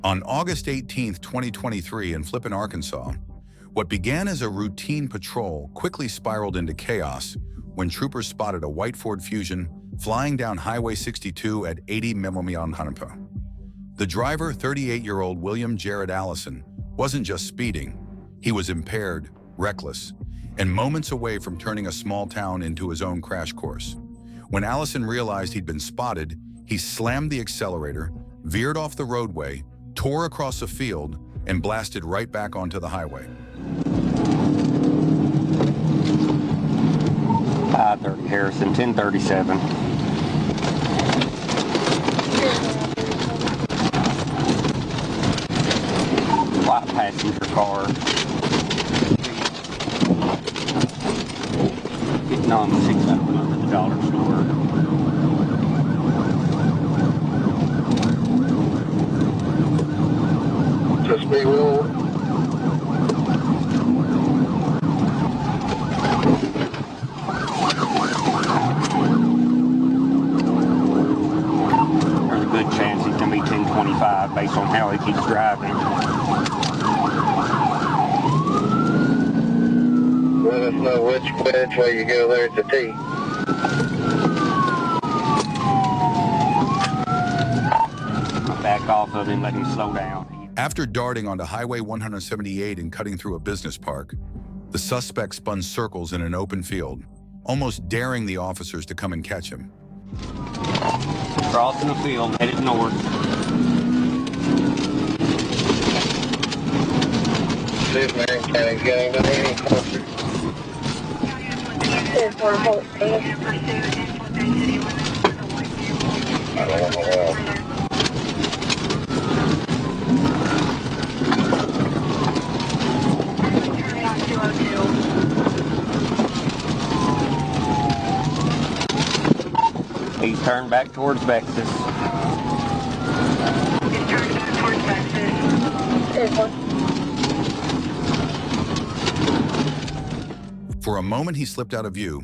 On August 18, 2023, in Flippin, Arkansas, what began as a routine patrol quickly spiraled into chaos when troopers spotted a white Ford Fusion flying down Highway 62 at 80 Memomianhanapa. The driver, 38-year-old William Jared Allison, wasn't just speeding. He was impaired, reckless, and moments away from turning a small town into his own crash course. When Allison realized he'd been spotted, he slammed the accelerator, veered off the roadway, tore across a field, and blasted right back onto the highway. 530 Harrison, 1037. White passenger car. Getting on the 600 at the dollar store. Just be real. There's a good chance he's going to be 1025 based on how he keeps driving. Let us know which way you go there at the T. Back off of him, let him slow down. After darting onto Highway 178 and cutting through a business park, the suspect spun circles in an open field, almost daring the officers to come and catch him. Crossing the field, headed north. See if Marion County's getting any closer. I don't know. He's turned back towards Texas. He's turned back towards Texas. For a moment, he slipped out of view,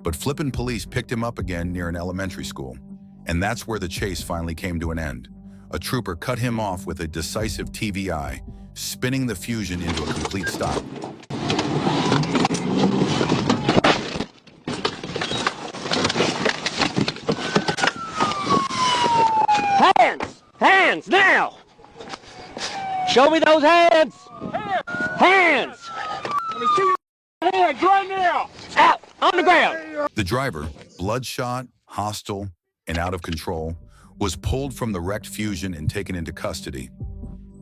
but Flippin police picked him up again near an elementary school. And that's where the chase finally came to an end. A trooper cut him off with a decisive TVI, spinning the Fusion into a complete stop. Hands! Hands, now! Show me those hands! Hands! Let me see your hands right now! Out! On the ground! The driver, bloodshot, hostile, and out of control, was pulled from the wrecked Fusion and taken into custody.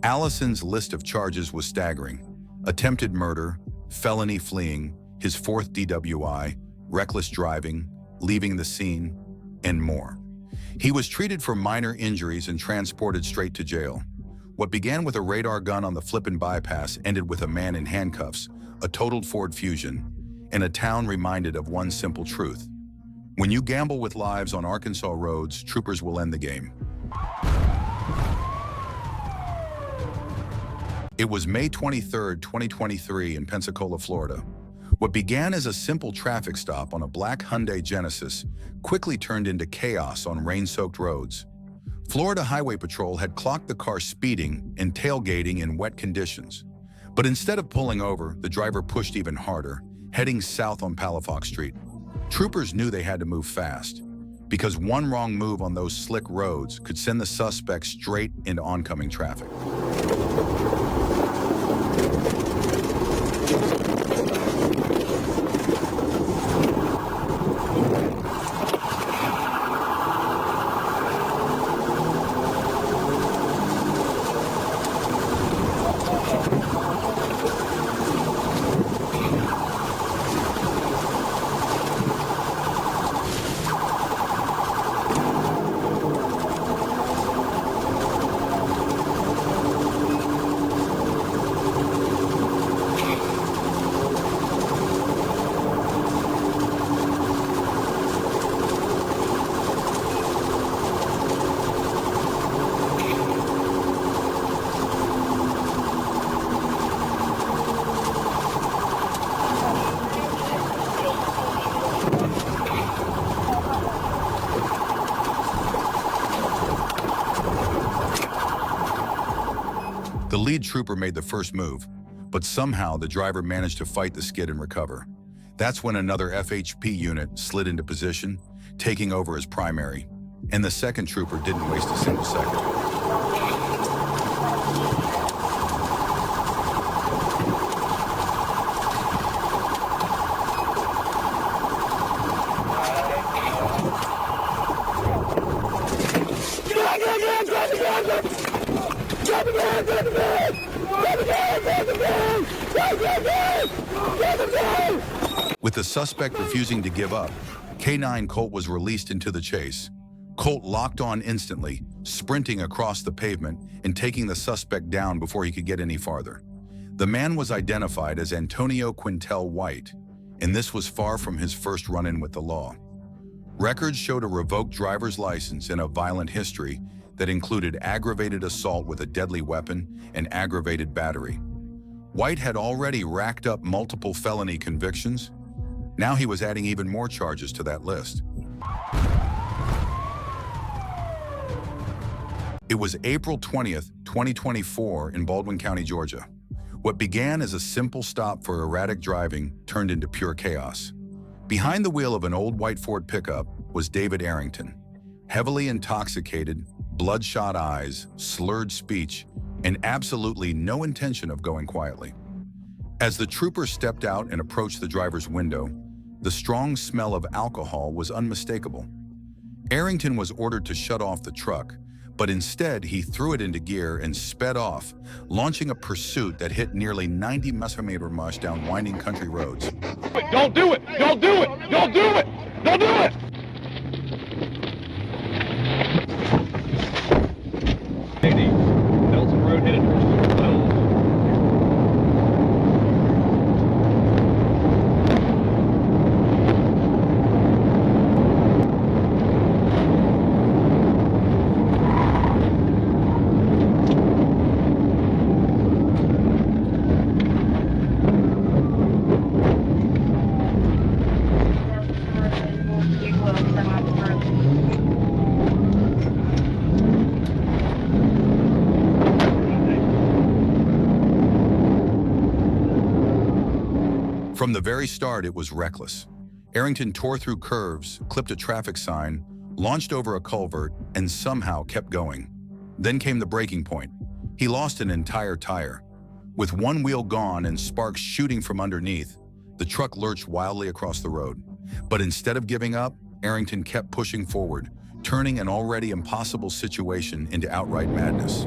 Allison's list of charges was staggering: attempted murder, felony fleeing, his fourth DWI, reckless driving, leaving the scene, and more. He was treated for minor injuries and transported straight to jail. What began with a radar gun on the Flippin bypass ended with a man in handcuffs, a totaled Ford Fusion, and a town reminded of one simple truth: when you gamble with lives on Arkansas roads, troopers will end the game. It was May 23, 2023 in Pensacola, Florida. What began as a simple traffic stop on a black Hyundai Genesis quickly turned into chaos on rain-soaked roads. Florida Highway Patrol had clocked the car speeding and tailgating in wet conditions. But instead of pulling over, the driver pushed even harder, heading south on Palafox Street. Troopers knew they had to move fast, because one wrong move on those slick roads could send the suspect straight into oncoming traffic. The lead trooper made the first move, but somehow the driver managed to fight the skid and recover. That's when another FHP unit slid into position, taking over as primary, and the second trooper didn't waste a single second. With the suspect refusing to give up, K9 Colt was released into the chase. Colt locked on instantly, sprinting across the pavement and taking the suspect down before he could get any farther. The man was identified as Antonio Quintel White, and this was far from his first run-in with the law. Records showed a revoked driver's license and a violent history that included aggravated assault with a deadly weapon and aggravated battery. White had already racked up multiple felony convictions. Now he was adding even more charges to that list. It was April 20th, 2024 in Baldwin County, Georgia. What began as a simple stop for erratic driving turned into pure chaos. Behind the wheel of an old white Ford pickup was David Arrington. Heavily intoxicated, bloodshot eyes, slurred speech, and absolutely no intention of going quietly. As the trooper stepped out and approached the driver's window, the strong smell of alcohol was unmistakable. Arrington was ordered to shut off the truck, but instead he threw it into gear and sped off, launching a pursuit that hit nearly 90 mph down winding country roads. Don't do it! Don't do it! Don't do it! Don't do it! Nelson Road headed towards Wells. From the very start, it was reckless. Arrington tore through curves, clipped a traffic sign, launched over a culvert, and somehow kept going. Then came the breaking point. He lost an entire tire. With one wheel gone and sparks shooting from underneath, the truck lurched wildly across the road. But instead of giving up, Arrington kept pushing forward, turning an already impossible situation into outright madness.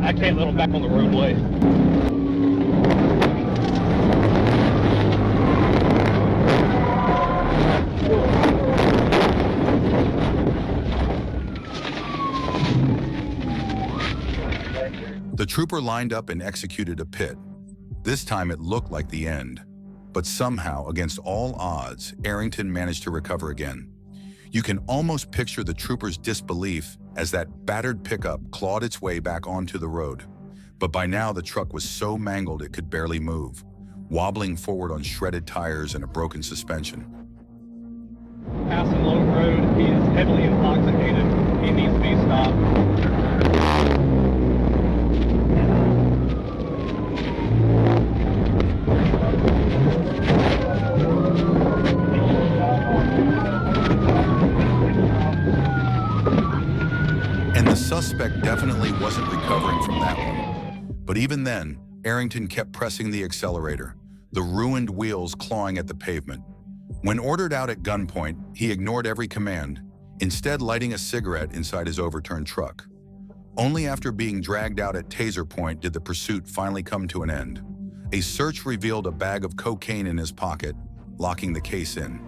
I can't let them back on the roadway. The trooper lined up and executed a pit. This time it looked like the end. But somehow, against all odds, Arrington managed to recover again. You can almost picture the trooper's disbelief as that battered pickup clawed its way back onto the road. But by now the truck was so mangled it could barely move, wobbling forward on shredded tires and a broken suspension. Passing Low Road, he is heavily intoxicated. He needs to be stopped. Suspect definitely wasn't recovering from that one. But even then, Arrington kept pressing the accelerator, the ruined wheels clawing at the pavement. When ordered out at gunpoint, he ignored every command, instead lighting a cigarette inside his overturned truck. Only after being dragged out at taser point did the pursuit finally come to an end. A search revealed a bag of cocaine in his pocket, locking the case in.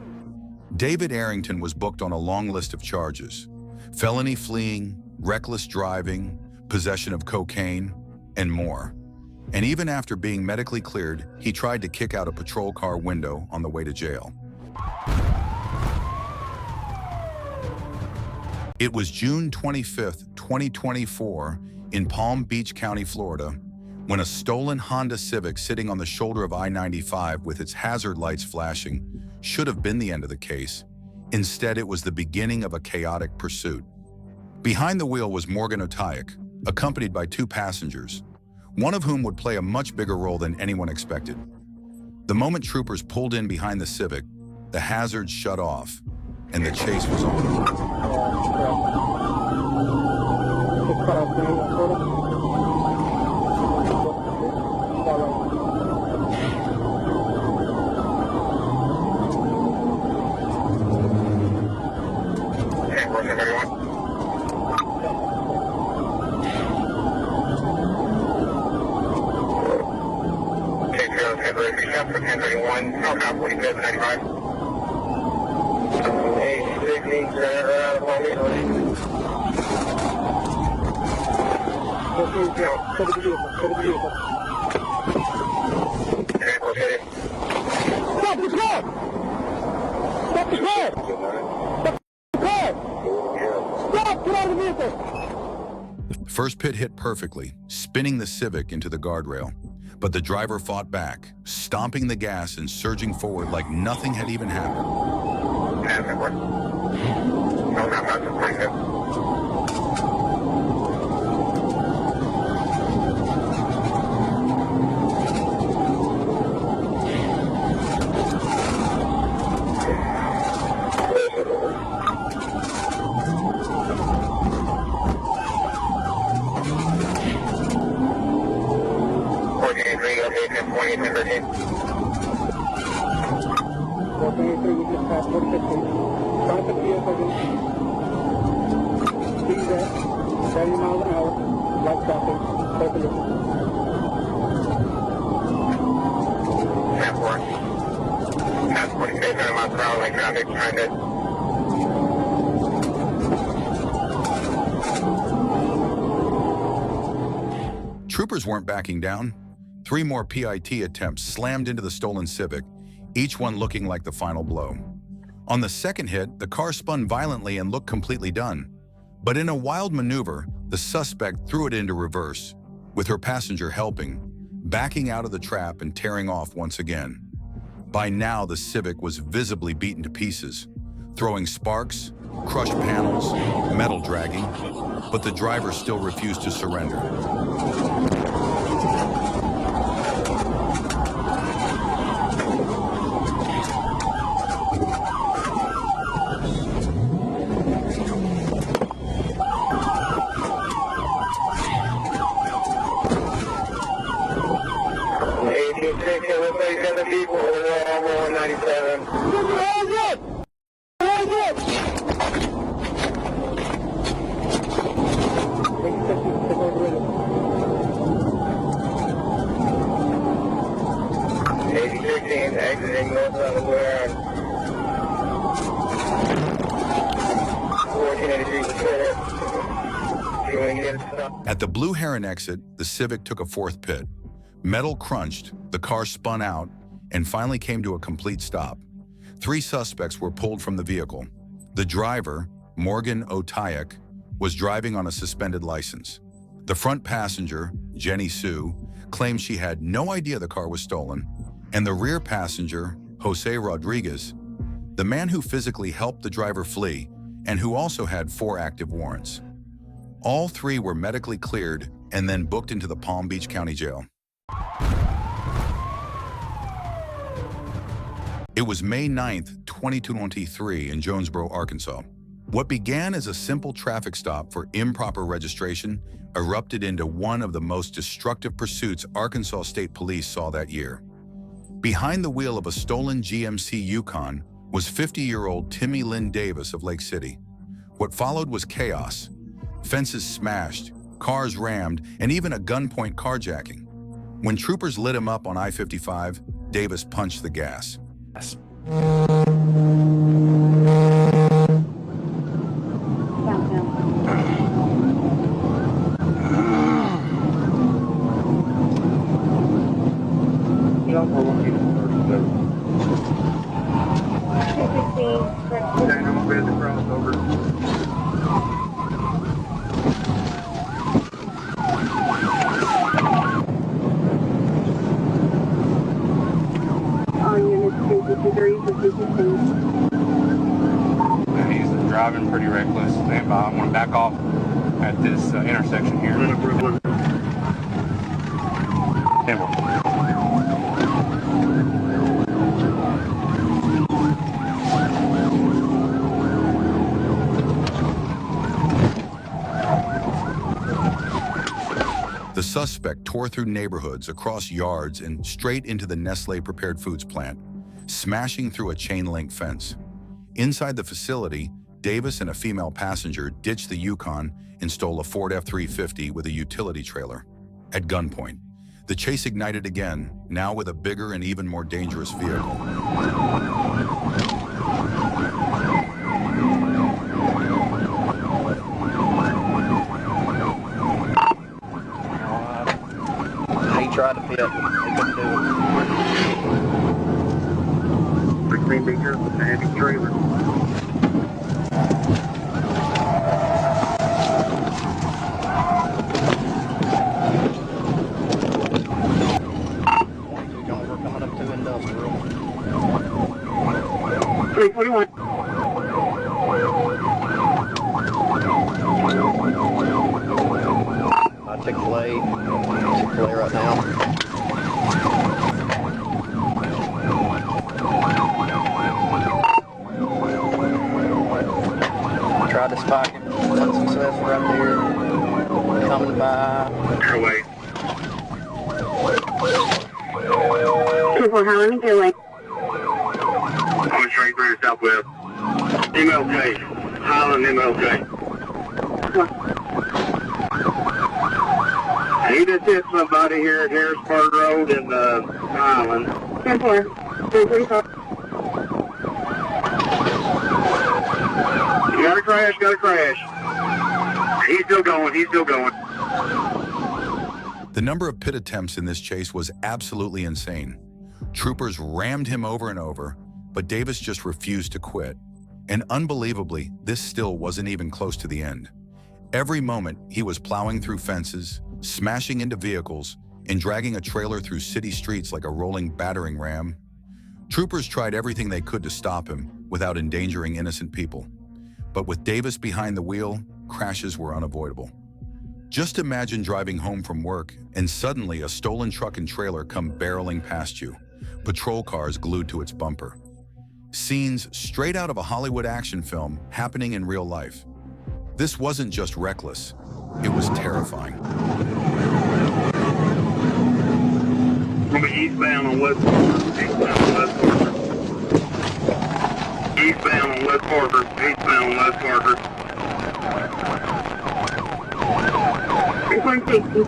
David Arrington was booked on a long list of charges: felony fleeing, reckless driving, possession of cocaine, and more. And even after being medically cleared, he tried to kick out a patrol car window on the way to jail. It was June 25th, 2024, in Palm Beach County, Florida, when a stolen Honda Civic sitting on the shoulder of I-95 with its hazard lights flashing should have been the end of the case. Instead, it was the beginning of a chaotic pursuit. Behind the wheel was Morgan Otayak, accompanied by 2 passengers, one of whom would play a much bigger role than anyone expected. The moment troopers pulled in behind the Civic, the hazards shut off, and the chase was on. First pit hit perfectly, spinning the Civic into the guardrail. But the driver fought back, stomping the gas and surging forward like nothing had even happened. Troopers weren't backing down. 3 more PIT attempts slammed into the stolen Civic, each one looking like the final blow. On the second hit, the car spun violently and looked completely done. But in a wild maneuver, the suspect threw it into reverse, with her passenger helping, backing out of the trap and tearing off once again. By now, the Civic was visibly beaten to pieces, throwing sparks, crushed panels, metal dragging, but the driver still refused to surrender. Exiting north on the ground. 1483. At the Blue Heron exit, the Civic took a 4th pit. Metal crunched, the car spun out, and finally came to a complete stop. 3 suspects were pulled from the vehicle. The driver, Morgan Otayak, was driving on a suspended license. The front passenger, Jenny Sue, claimed she had no idea the car was stolen, and the rear passenger, Jose Rodriguez, the man who physically helped the driver flee and who also had 4 active warrants. All 3 were medically cleared and then booked into the Palm Beach County Jail. It was May 9th, 2023 in Jonesboro, Arkansas. What began as a simple traffic stop for improper registration erupted into one of the most destructive pursuits Arkansas State Police saw that year. Behind the wheel of a stolen GMC Yukon was 50-year-old Timmy Lynn Davis of Lake City. What followed was chaos. Fences smashed, cars rammed, and even a gunpoint carjacking. When troopers lit him up on I-55, Davis punched the gas. Okay, I'm going to crossover. All units 253 to 215. And he's driving pretty reckless. Stand by. I'm going to back off at this intersection here. Temple. The suspect tore through neighborhoods, across yards, and straight into the Nestlé prepared foods plant, smashing through a chain-link fence. Inside the facility, Davis and a female passenger ditched the Yukon and stole a Ford F-350 with a utility trailer. At gunpoint, the chase ignited again, now with a bigger and even more dangerous vehicle. He tried to pit. He couldn't do it. 16 meters with a heavy trailer. We're coming up to industrial. 341. Chick-fil-A right now. Tried to spike him. Unsuccessful right there. Coming by. Airway. 24 Highland Airway. Going straight through the southwest. MLK. Highland MLK. He just hit somebody here at Harrisburg Road in Highland. 10-4. 335. Got a crash, got a crash. He's still going, he's still going. The number of pit attempts in this chase was absolutely insane. Troopers rammed him over and over, but Davis just refused to quit. And unbelievably, this still wasn't even close to the end. Every moment, he was plowing through fences, smashing into vehicles, and dragging a trailer through city streets like a rolling battering ram. Troopers tried everything they could to stop him without endangering innocent people. But with Davis behind the wheel, crashes were unavoidable. Just imagine driving home from work and suddenly a stolen truck and trailer come barreling past you, patrol cars glued to its bumper. Scenes straight out of a Hollywood action film happening in real life. This wasn't just reckless, it was terrifying. From eastbound on West Parker. Eastbound on West Parker. Eastbound on West Parker. 316.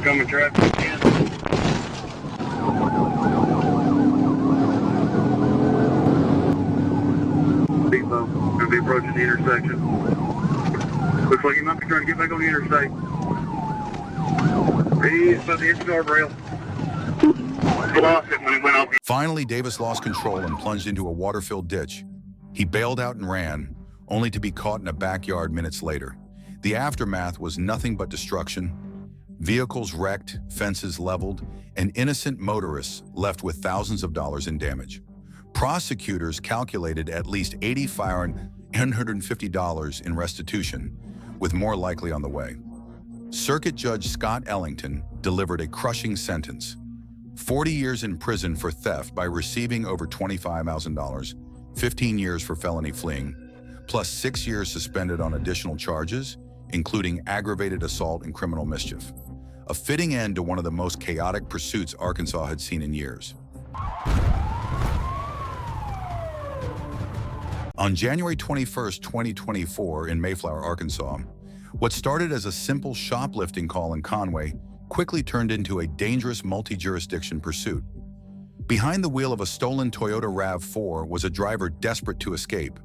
Coming traffic again. Depot. Gonna be approaching the intersection. Looks like he might be trying to get back on the interstate. He's about to hit the guardrail. He lost it when he went off. Finally, Davis lost control and plunged into a water-filled ditch. He bailed out and ran, only to be caught in a backyard minutes later. The aftermath was nothing but destruction. Vehicles wrecked, fences leveled, and innocent motorists left with thousands of dollars in damage. Prosecutors calculated at least $85,150 in restitution, with more likely on the way. Circuit Judge Scott Ellington delivered a crushing sentence: 40 years in prison for theft by receiving over $25,000, 15 years for felony fleeing, plus 6 years suspended on additional charges, including aggravated assault and criminal mischief. A fitting end to one of the most chaotic pursuits Arkansas had seen in years. On January 21, 2024, in Mayflower, Arkansas, what started as a simple shoplifting call in Conway quickly turned into a dangerous multi-jurisdiction pursuit. Behind the wheel of a stolen Toyota RAV4 was a driver desperate to escape.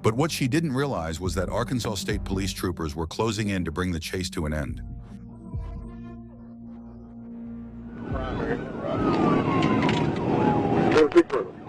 But what she didn't realize was that Arkansas State Police troopers were closing in to bring the chase to an end. Affirmative.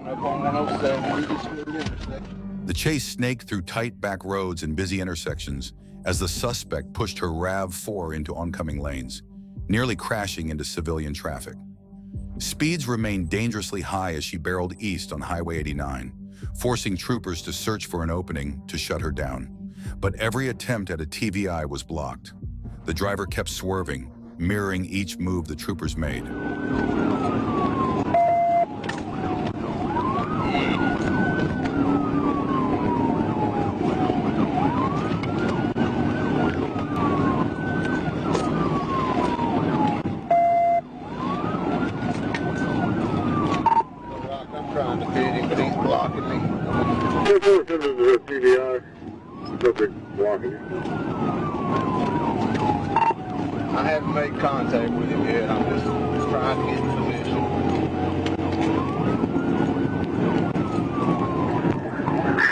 Up on 107, we just moved intersection. The chase snaked through tight back roads and busy intersections as the suspect pushed her RAV4 into oncoming lanes, nearly crashing into civilian traffic. Speeds remained dangerously high as she barreled east on Highway 89, forcing troopers to search for an opening to shut her down. But every attempt at a TVI was blocked. The driver kept swerving, mirroring each move the troopers made. I'm trying to beat him, but he's blocking me. TVI. Subject blocking you. I haven't made contact with him yet. I'm just trying to get in position.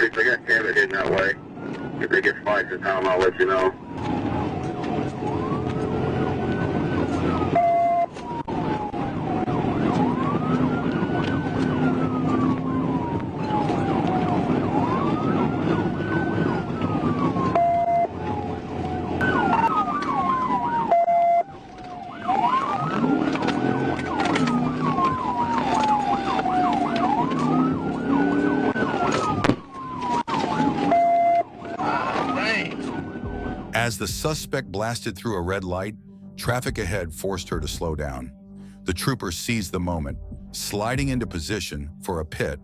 If they got camera heading that way, if they get spiked this time, I'll let you know. As the suspect blasted through a red light, traffic ahead forced her to slow down. The trooper seized the moment, sliding into position for a pit,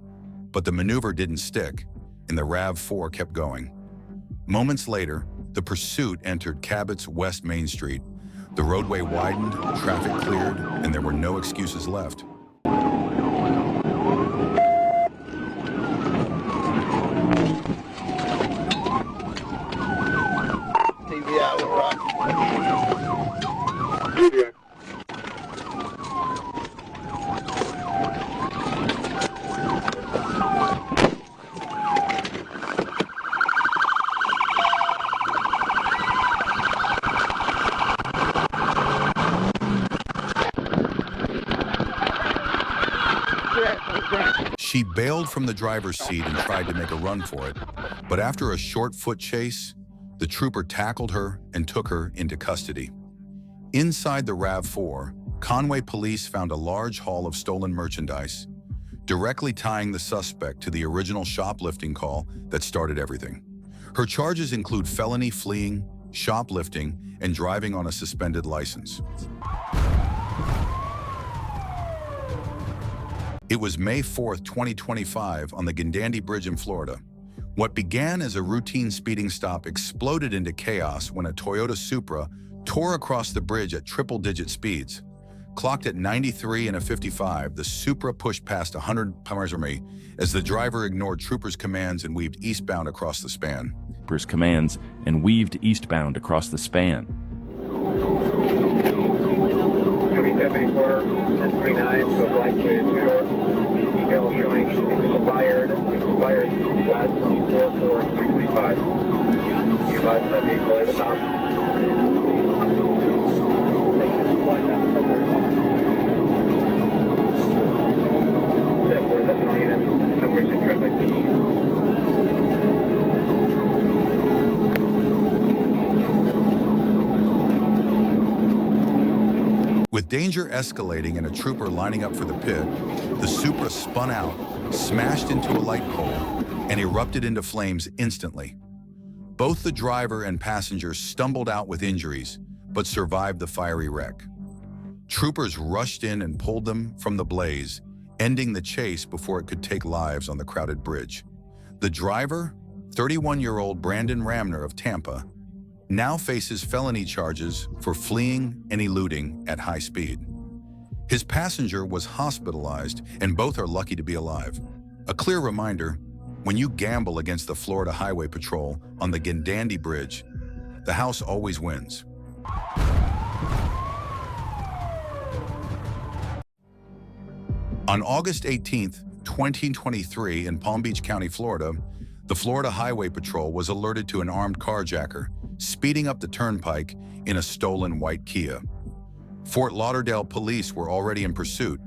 but the maneuver didn't stick, and the RAV4 kept going. Moments later, the pursuit entered Cabot's West Main Street. The roadway widened, traffic cleared, and there were no excuses left. TVI will rock. TVI. She bailed from the driver's seat and tried to make a run for it, but after a short foot chase, the trooper tackled her and took her into custody. Inside the RAV4, Conway police found a large haul of stolen merchandise, directly tying the suspect to the original shoplifting call that started everything. Her charges include felony fleeing, shoplifting, and driving on a suspended license. It was May 4th, 2025, on the Gandandi Bridge in Florida. What began as a routine speeding stop exploded into chaos when a Toyota Supra tore across the bridge at triple-digit speeds. Clocked at 93 and a 55, the Supra pushed past 100 mph as the driver ignored troopers' commands and weaved eastbound across the span. Troopers' commands and weaved eastbound across the span. 74, 1039, so flight to detail showing expired west on 44325. You advise that vehicle at the top. With With danger escalating and a trooper lining up for the pit, the Supra spun out, smashed into a light pole, and erupted into flames instantly. Both the driver and passenger stumbled out with injuries, but survived the fiery wreck. Troopers rushed in and pulled them from the blaze, ending the chase before it could take lives on the crowded bridge. The driver, 31-year-old Brandon Ramner of Tampa, now faces felony charges for fleeing and eluding at high speed. His passenger was hospitalized, and both are lucky to be alive. A clear reminder, when you gamble against the Florida Highway Patrol on the Gandandi Bridge, the house always wins. On August 18, 2023, in Palm Beach County, Florida, the Florida Highway Patrol was alerted to an armed carjacker speeding up the turnpike in a stolen white Kia. Fort Lauderdale police were already in pursuit,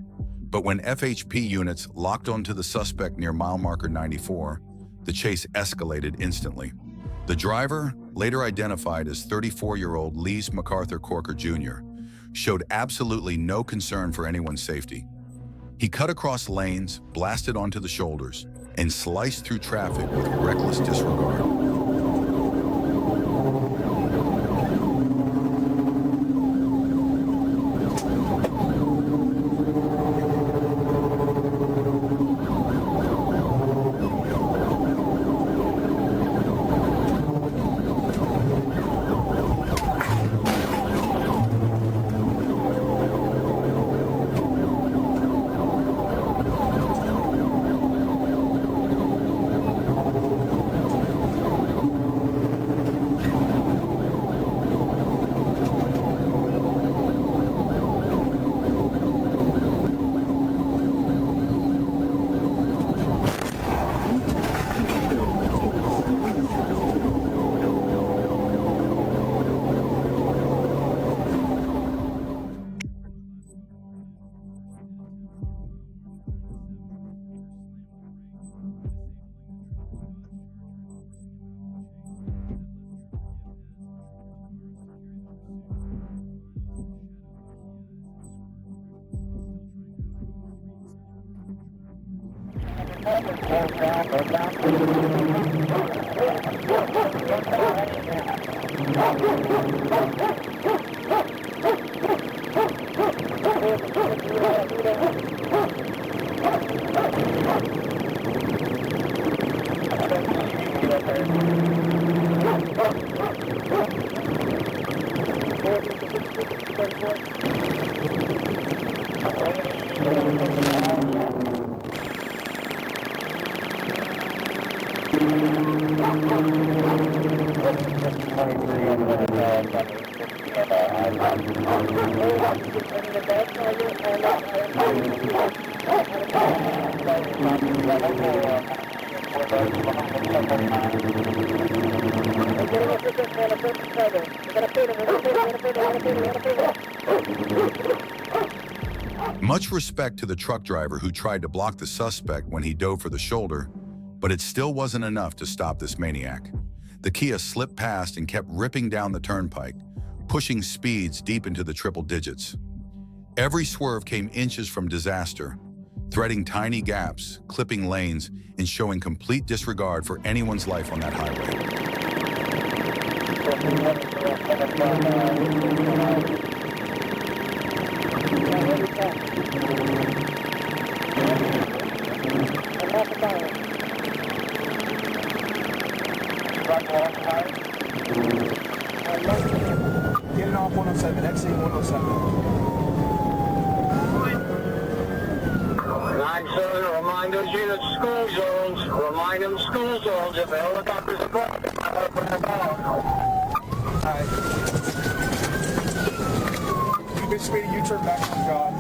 but when FHP units locked onto the suspect near mile marker 94, the chase escalated instantly. The driver, later identified as 34-year-old Lise MacArthur Corker Jr., showed absolutely no concern for anyone's safety. He cut across lanes, blasted onto the shoulders, and sliced through traffic with reckless disregard. Much respect to the truck driver who tried to block the suspect when he dove for the shoulder, but it still wasn't enough to stop this maniac. The Kia slipped past and kept ripping down the turnpike, pushing speeds deep into the triple digits. Every swerve came inches from disaster, threading tiny gaps, clipping lanes, and showing complete disregard for anyone's life on that highway. Getting off 107, exit 107. 9-7, remind those units school zones. Remind them school zones. If a helicopter's above, open the valve. Alright. You bitch speedy, you turn back on God.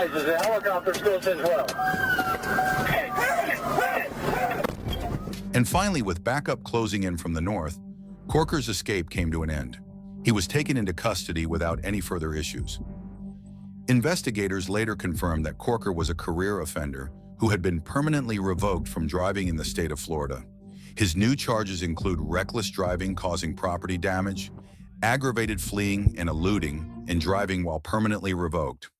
Is the helicopter still as well? And finally, with backup closing in from the north, Corker's escape came to an end. He was taken into custody without any further issues. Investigators later confirmed that Corker was a career offender who had been permanently revoked from driving in the state of Florida. His new charges include reckless driving causing property damage, aggravated fleeing and eluding, and driving while permanently revoked.